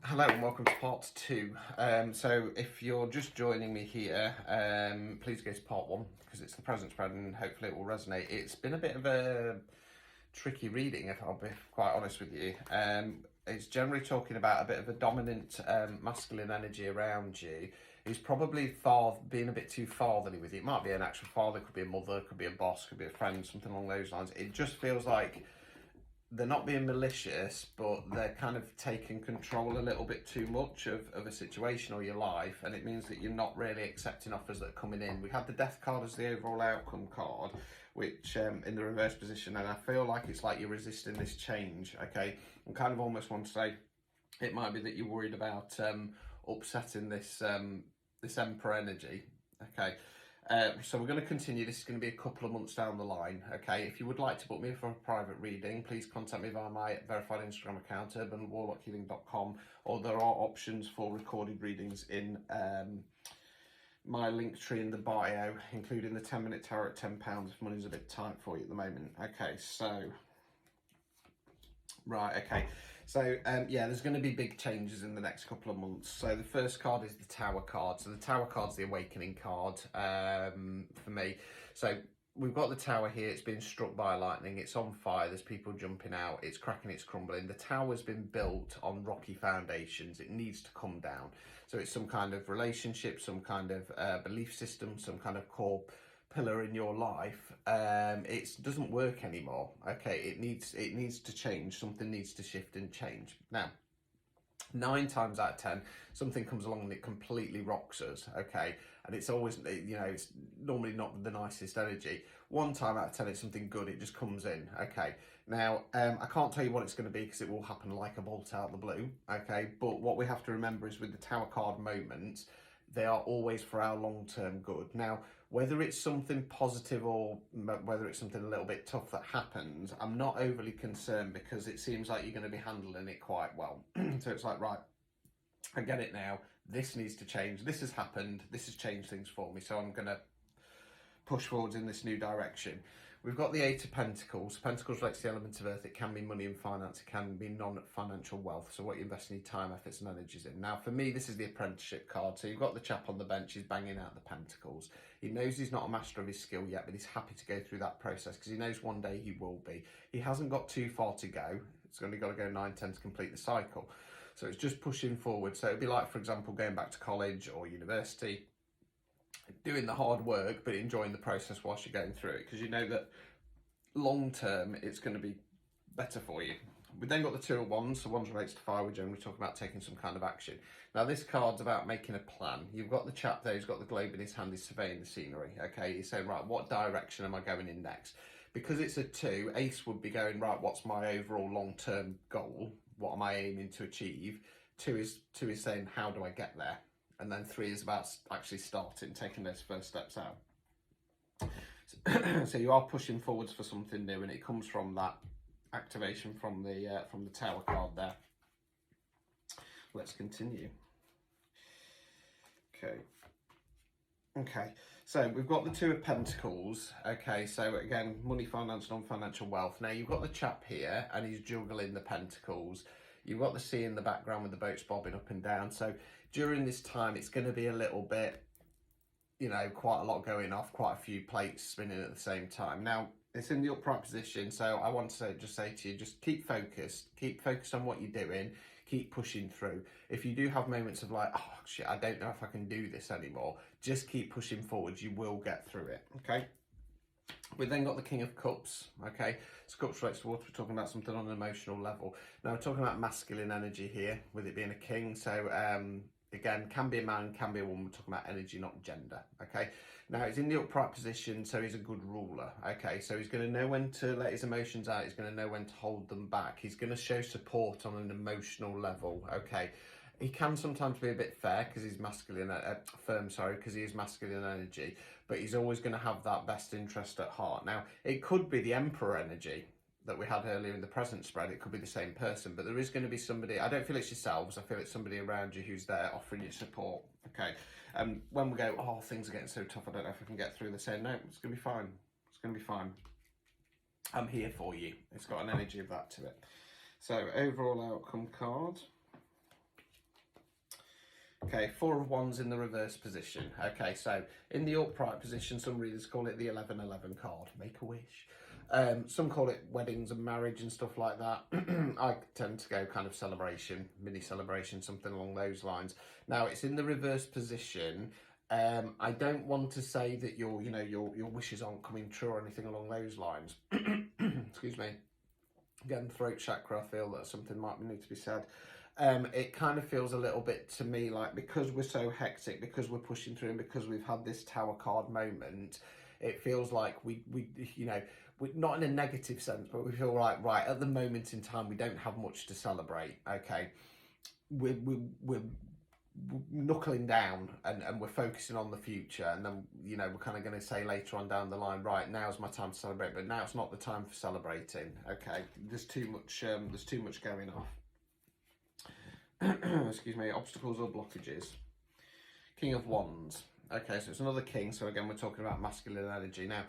Hello and welcome to part two. So if you're just joining me here, please go to part one because it's the present spread and hopefully it will resonate. It's been a bit of a tricky reading, if I'll be quite honest with you. It's generally talking about a bit of a dominant masculine energy around you. He's probably being a bit too fatherly with you. It might be an actual father, could be a mother, could be a boss, could be a friend, something along those lines. It just feels like they're not being malicious, but they're kind of taking control a little bit too much of a situation or your life, and it means that you're not really accepting offers that are coming in. We had the death card as the overall outcome card, which in the reverse position, and I feel like it's like you're resisting this change, okay? I kind of almost want to say it might be that you're worried about upsetting this Emperor energy, okay? So we're going to continue. This is going to be a couple of months down the line, okay? If you would like to book me for a private reading, please contact me via my verified Instagram account, urbanwarlockhealing.com, or there are options for recorded readings in my link tree in the bio, including the 10-minute tarot at £10 if money's a bit tight for you at the moment. Okay, so... Right, okay. So, yeah, there's going to be big changes in the next couple of months. So the first card is the Tower card. So the Tower card's the Awakening card for me. So we've got the Tower here. It's been struck by lightning. It's on fire. There's people jumping out. It's cracking. It's crumbling. The Tower's been built on rocky foundations. It needs to come down. So it's some kind of relationship, some kind of belief system, some kind of core pillar in your life. It doesn't work anymore. Okay, it needs to change. Something needs to shift and change. Now, 9 times out of 10, something comes along and it completely rocks us. Okay, and it's always, it's normally not the nicest energy. 1 time out of 10, it's something good. It just comes in. Okay, now I can't tell you what it's going to be because it will happen like a bolt out of the blue. Okay, but what we have to remember is with the Tower card moments, they are always for our long-term good. Now, whether it's something positive or whether it's something a little bit tough that happens, I'm not overly concerned because it seems like you're going to be handling it quite well. So it's like, right, I get it now. This needs to change. This has happened. This has changed things for me. So I'm going to push forwards in this new direction. We've got the Eight of Pentacles. Pentacles relates to the element of earth. It can be money and finance. It can be non-financial wealth. So what you invest in your time, efforts and energies in. Now, for me, this is the apprenticeship card. So you've got the chap on the bench. He's banging out the pentacles. He knows he's not a master of his skill yet, but he's happy to go through that process because he knows one day he will be. He hasn't got too far to go. It's only got to go 9, 10 to complete the cycle. So it's just pushing forward. So it'd be like, for example, going back to college or university, doing the hard work but enjoying the process whilst you're going through it because you know that long term it's going to be better for you. We then got the Two of Wands. So Wands relates to fire. We're generally talking about taking some kind of action. Now this card's about making a plan. You've got the chap there who's got the globe in his hand. He's surveying the scenery. Okay, he's saying, right, what direction am I going in next? Because it's a 2, Ace would be going, right, what's my overall long-term goal? What am I aiming to achieve? 2 is saying, how do I get there? And then 3 is about actually starting, taking those first steps out. So you are pushing forwards for something new, and it comes from that activation from the Tower card there. Let's continue. Okay, so we've got the Two of Pentacles. Okay, so again, money, finance, non-financial wealth. Now you've got the chap here, and he's juggling the pentacles. You've got the sea in the background with the boats bobbing up and down. So during this time, it's going to be a little bit, quite a lot going off, quite a few plates spinning at the same time. Now, it's in the upright position, so I want to just say to you, just keep focused on what you're doing, keep pushing through. If you do have moments of like, oh shit, I don't know if I can do this anymore, just keep pushing forwards, you will get through it, okay? We've then got the King of Cups, okay? So Cups relates to water, we're talking about something on an emotional level. Now we're talking about masculine energy here, with it being a king, so again, can be a man, can be a woman, we're talking about energy, not gender, okay? Now he's in the upright position, so he's a good ruler, okay? So he's going to know when to let his emotions out, he's going to know when to hold them back, he's going to show support on an emotional level, okay? He can sometimes be a bit fair because he's masculine, because he is masculine energy, but he's always going to have that best interest at heart. Now, it could be the Emperor energy that we had earlier in the present spread. It could be the same person, but there is going to be somebody, I don't feel it's yourselves, I feel it's somebody around you who's there offering you support, okay? When we go, oh, things are getting so tough, I don't know if I can get through, they're saying, no, it's going to be fine, it's going to be fine. I'm here for you. It's got an energy of that to it. So, overall outcome card. Okay, Four of Wands in the reverse position. Okay, so in the upright position, some readers call it the 11-11 card. Make a wish. Some call it weddings and marriage and stuff like that. I tend to go kind of celebration, mini celebration, something along those lines. Now it's in the reverse position. I don't want to say that your wishes aren't coming true or anything along those lines. Excuse me. Again, throat chakra, I feel that something might need to be said. It kind of feels a little bit to me like, because we're so hectic, because we're pushing through, and because we've had this Tower card moment, it feels like we we're not in a negative sense, but we feel like, right, at the moment in time, we don't have much to celebrate. Okay, we're knuckling down, and we're focusing on the future, and then we're kind of going to say later on down the line, right, now's my time to celebrate, but now it's not the time for celebrating. Okay, there's too much going on. Excuse me. Obstacles or blockages. King of Wands. Okay, so it's another king, so again we're talking about masculine energy. Now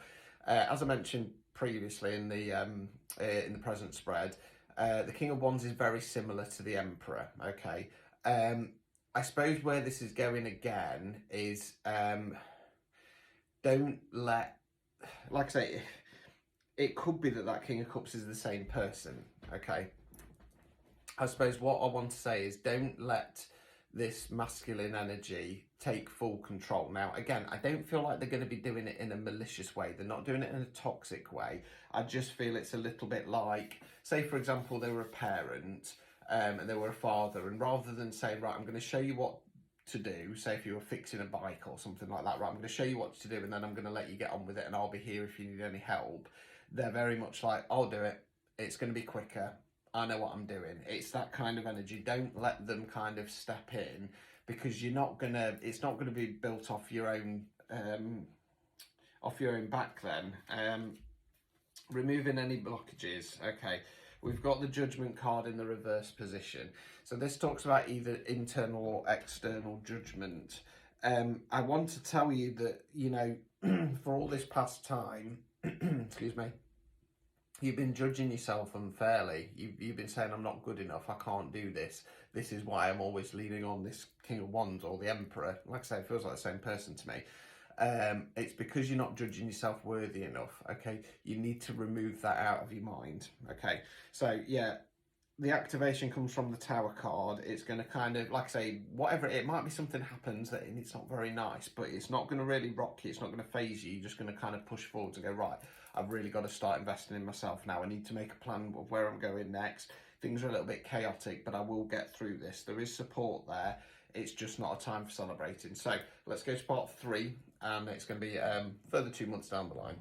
as I mentioned previously in the present spread, the King of Wands is very similar to the Emperor. Okay, I suppose where this is going again is don't let, like I say, it could be that King of Cups is the same person. Okay, I suppose what I want to say is don't let this masculine energy take full control. Now, again, I don't feel like they're going to be doing it in a malicious way. They're not doing it in a toxic way. I just feel it's a little bit like, say, for example, they were a parent and they were a father, and rather than saying, right, I'm going to show you what to do, say if you were fixing a bike or something like that, right, I'm going to show you what to do and then I'm going to let you get on with it and I'll be here if you need any help. They're very much like, I'll do it. It's going to be quicker. I know what I'm doing. It's that kind of energy. Don't let them kind of step in, because it's not gonna be built off your own back then. Removing any blockages. Okay, we've got the Judgment card in the reverse position. So this talks about either internal or external judgment. I want to tell you that, for all this past time, excuse me, you've been judging yourself unfairly. You've been saying, I'm not good enough, I can't do this. This is why I'm always leaning on this King of Wands or the Emperor. Like I say, it feels like the same person to me. It's because you're not judging yourself worthy enough. Okay, you need to remove that out of your mind. Okay, so yeah, the activation comes from the Tower card. It's going to kind of, like I say, whatever, it might be something happens that it's not very nice, but it's not going to really rock you. It's not going to phase you. You're just going to kind of push forward and go, right, I've really got to start investing in myself now. I need to make a plan of where I'm going next. Things are a little bit chaotic, but I will get through this. There is support there. It's just not a time for celebrating. So let's go to part 3, and it's going to be further 2 months down the line.